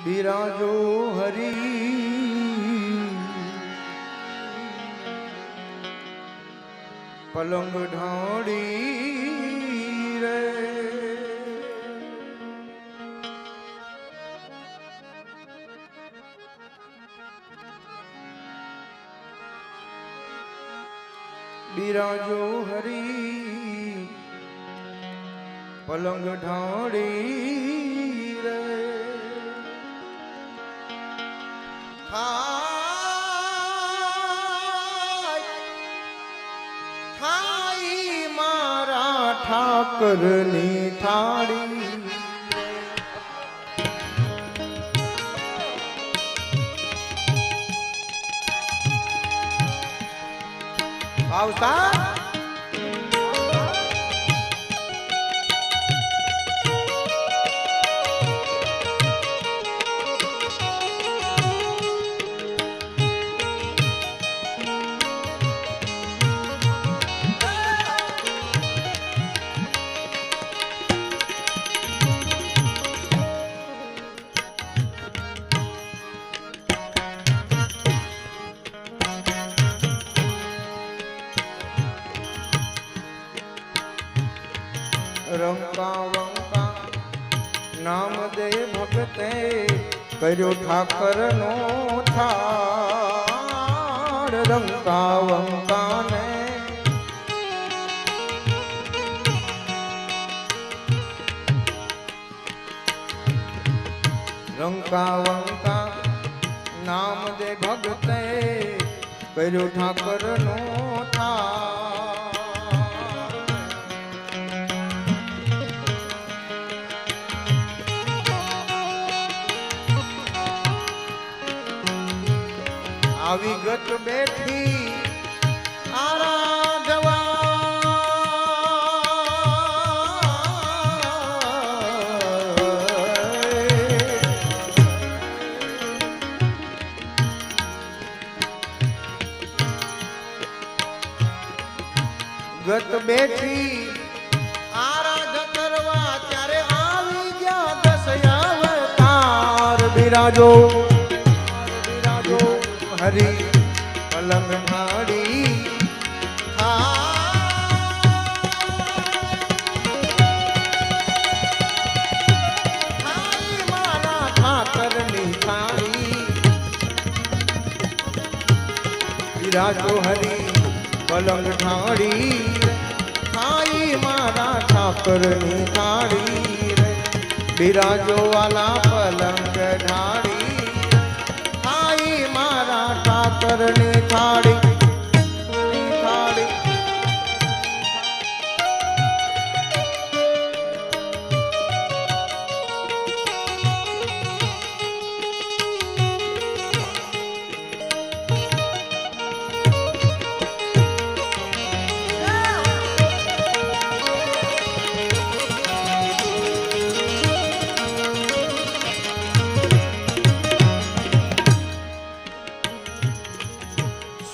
બિરાજો હરી પલંગ ઢાળી રે બિરાજો હરી પલંગ ઢાળી રે થાઈ મારા ઠાકરની થાળી આવતા રંકા વંકા નામ દે ભક્તે કર્યો ઠાકર નો થાળ રંકા વંકા ને રંકા વંકા નામ દે ભક્તે કર્યો ઠાકર નો થાળ આવી ગત બેઠી આરાધવા ગત બેઠી આરાધ કરવા ત્યારે આવી ગયા દસ અવતાર બિરાજો હરી પલંગ ઢાળી મારા ઠાકરની થાળી બિરાજો હરી પલંગ ઢાળી થાઈ મારા ઠાકરની થાળી બિરાજો વાલા પલંગ ઢાળી ઠાકરની થાળી થાળી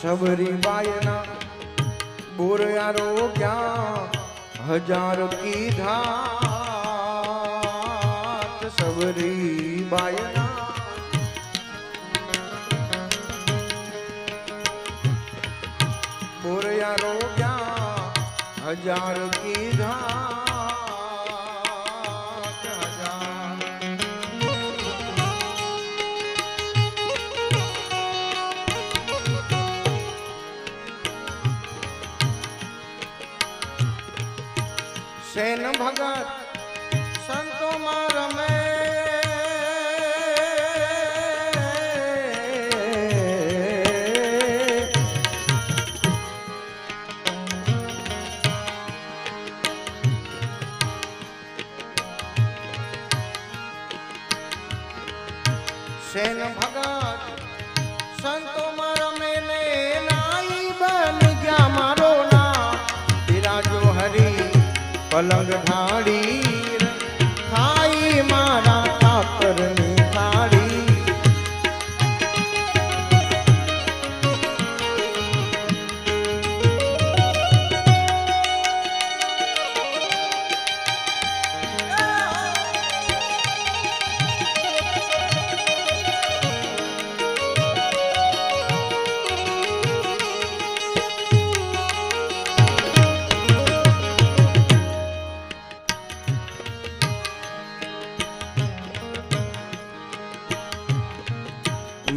सबरी बायना बोरियारो क्या हजार की धात सबरी बायना बोरियारो क्या हजार की धात सेन भगत संतो रमे सेन भगत संतो रमे ने नाई बन गया मारो ना बिराजो हरी पलंग ढाળી થાઈ મારા ઠાકરની થાળી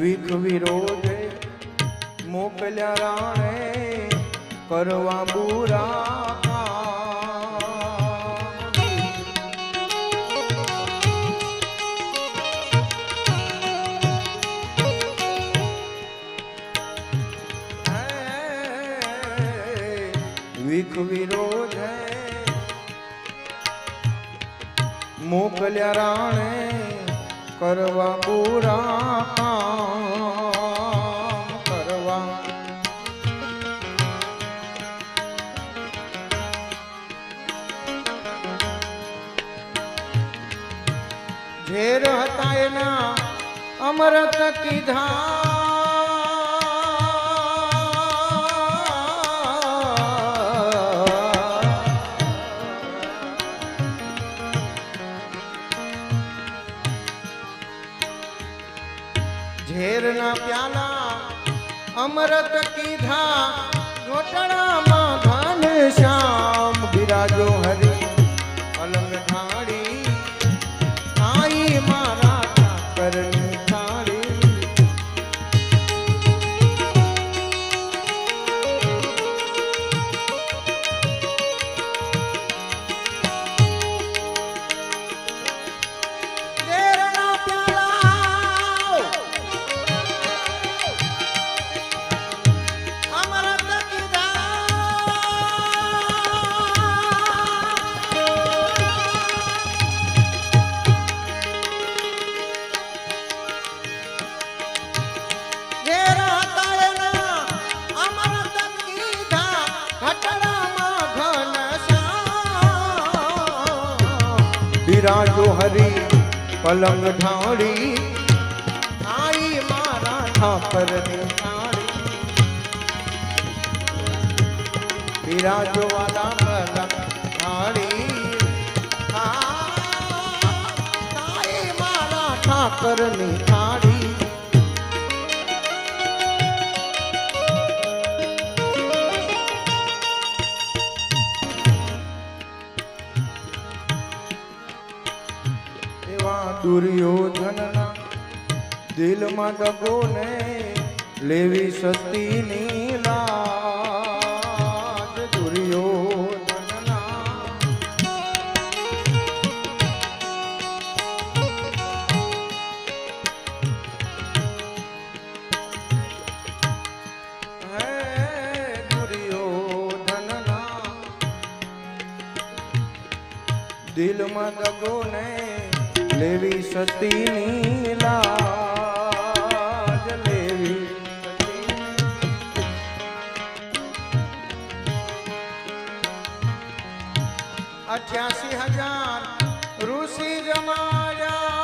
વિખ વિરોધે મોકલ્યા રાણે કરવા બુરા વિખ વિરોધ મોકલ્યા રાણે કરવા બુરા કરવા ઝેર હતા એના અમરત કીધા ઝેરના પ્યાલા અમરત કીધા ઘોટણામાં ઘન શ્યામ બિરાજો હરી અલંગ ઢાળી આઈ મારા ઠાકરની થાળી ઝેરના પ્યાલા અમરત બિરાજો હરી પલંગ ઢાળી આઈ મારા ઠાકરની થાળી બિરાજો વાલા પલંગ ઢાળી આઈ મારા ઠાકરની થાળી દુર્યોધનના દિલમાં દગો ને લેવી સતીની લાજ દુર્યોધનના હે દુર્યોધનના દિલમાં દગો ને લેવી સતીની લાજ લેવી 88,000 ઋષિ જમાયા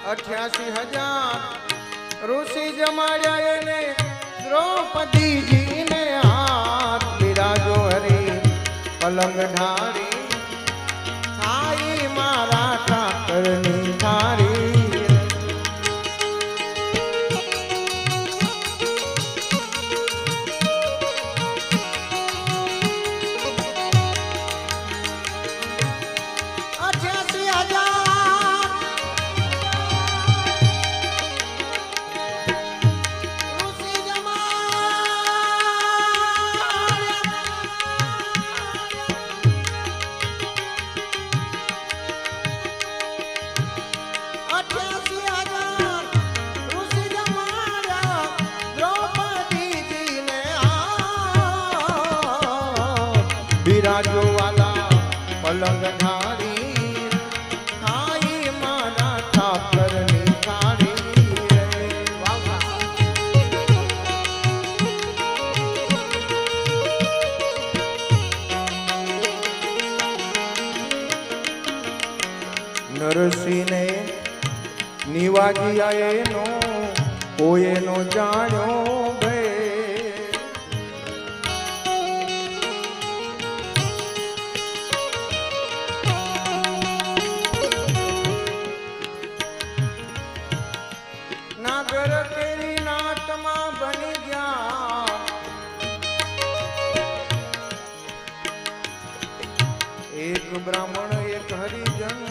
88,000 ઋષિ જમાડ્યા એને દ્રૌપદીજીને હાથ બિરાજો હરી પલંગ ઢાળી આઈ મારા ઠાકરની થાળી બિરાજો વાલા પલંગ ઢાળી આઈ મારા ઠાકરની થાળી નરસિંહને નિવાજિયા એનો કોઈનો જાણ્યો નાગર કેરી નાટમાં બની ગયા એક બ્રાહ્મણ એક હરિજન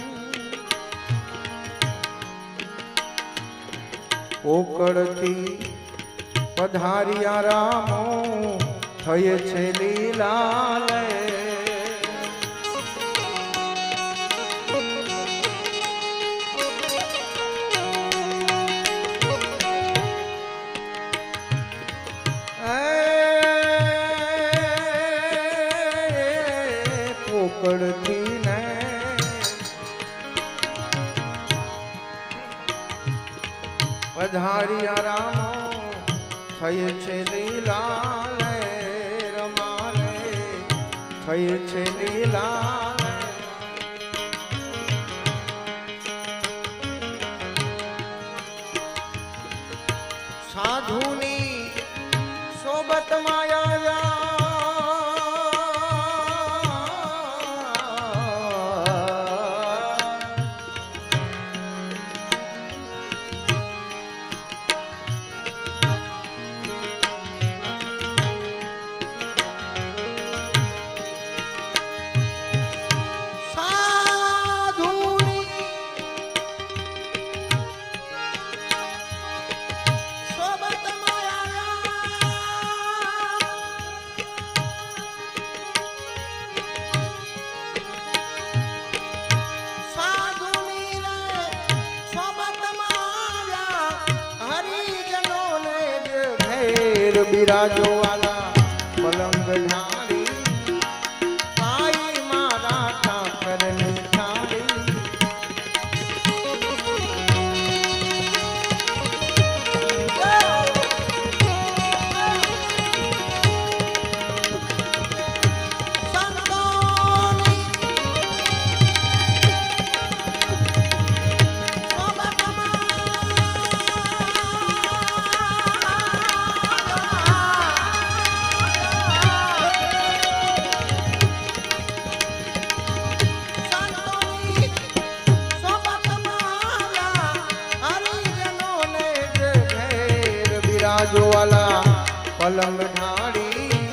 પોકળથી પધાર્યા રામો થયે છે લીલા લે પોકળથી ને પધાર્યા રામો થયે છે લીલા લે રમારે થયે છે લીલા લે સાધુની સોબત માયા બિરાજો વાલા પલંગ ઢાળી આઈ મારા ઠાકરની થાળી બિરાજો વાલા પલંગ ઢાળી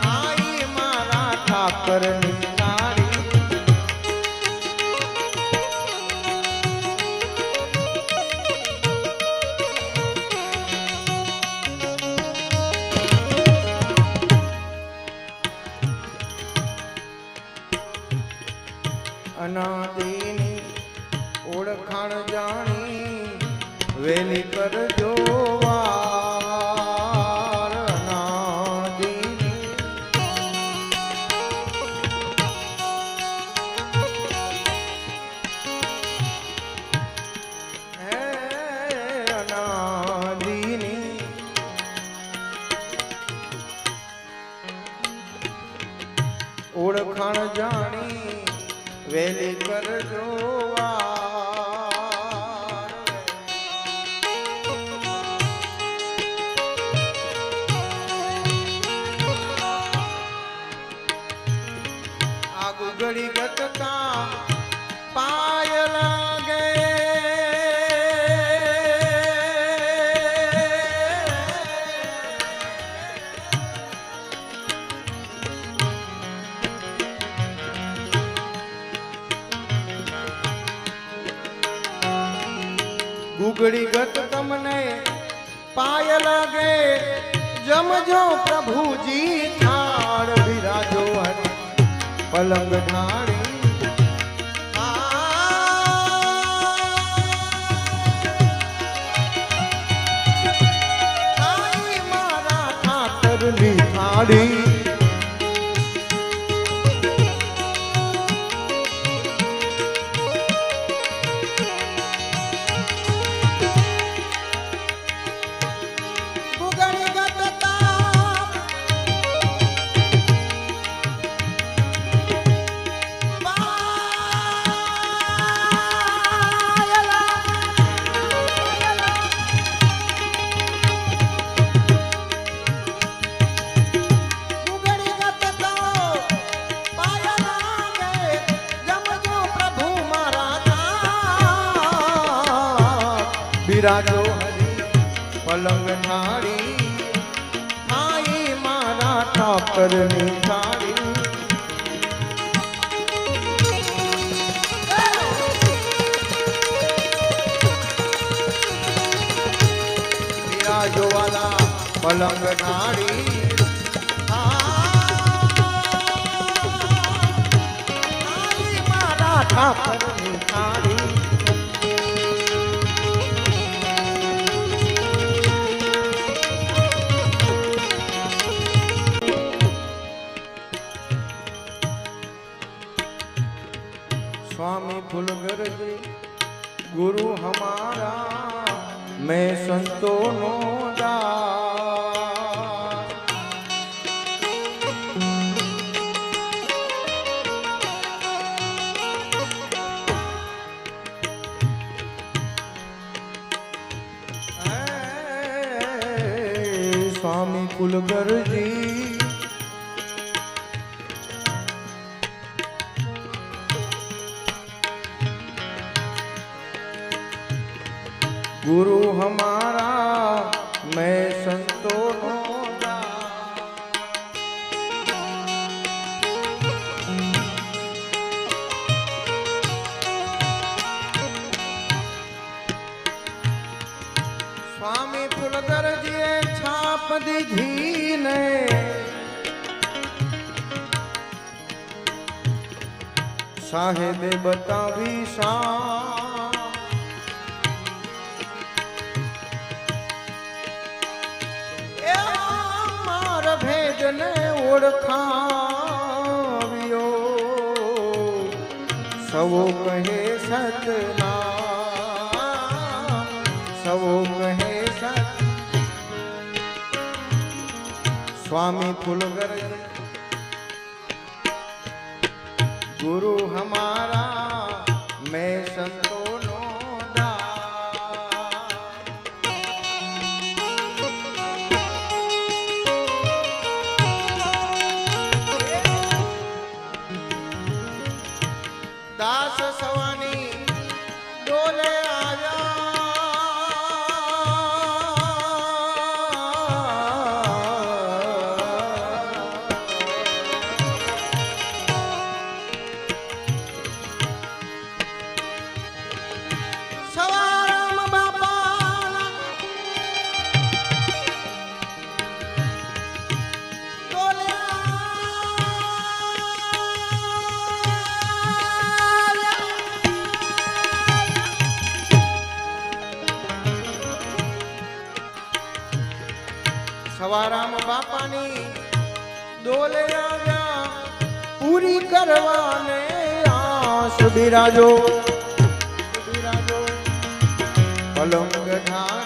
આઈ મારા ઠાકરની થાળી અનાદિની ઓળખાણ જાણી વેલી કરજો વાર અનાદિની હે અનાદિની ઓળખાણ જાણી વેલી કરજો ગુગળી ગતતા પાય લાગે ગુગળી ગત તમને પાય લાગે જમજો પ્રભુજી થાળ બિરાજો હરી પલંગ ઢાળી આઈ મારા ઠાકરની થાળી બિરાજો હરી પલંગ ઢાળી આઈ મારા ઠાકરની થાળી બિરાજો વાલા પલંગ ઢાળી મારા ઠાકરની થાળી स्वामी फुलगर जी गुरु हमारा मैं संतो नो दास स्वामी फुलगर जी गुरु हमारा मैं संतो नो दास स्वामी फुलगर जी छाप दीधी ने साहेबे बतावी सा भेदने ओळखाव्यो सवो कहे सतना सवो कहे सत स्वामी फुलगर गुरु हमारा मैं संतो नो दास सवानी डोले आया सवाराम बापा डोले સવારામ બાપાની ડોલે આવ્યા પૂરી કરવાને આસ બિરાજો બિરાજો પલંગ ઢાળ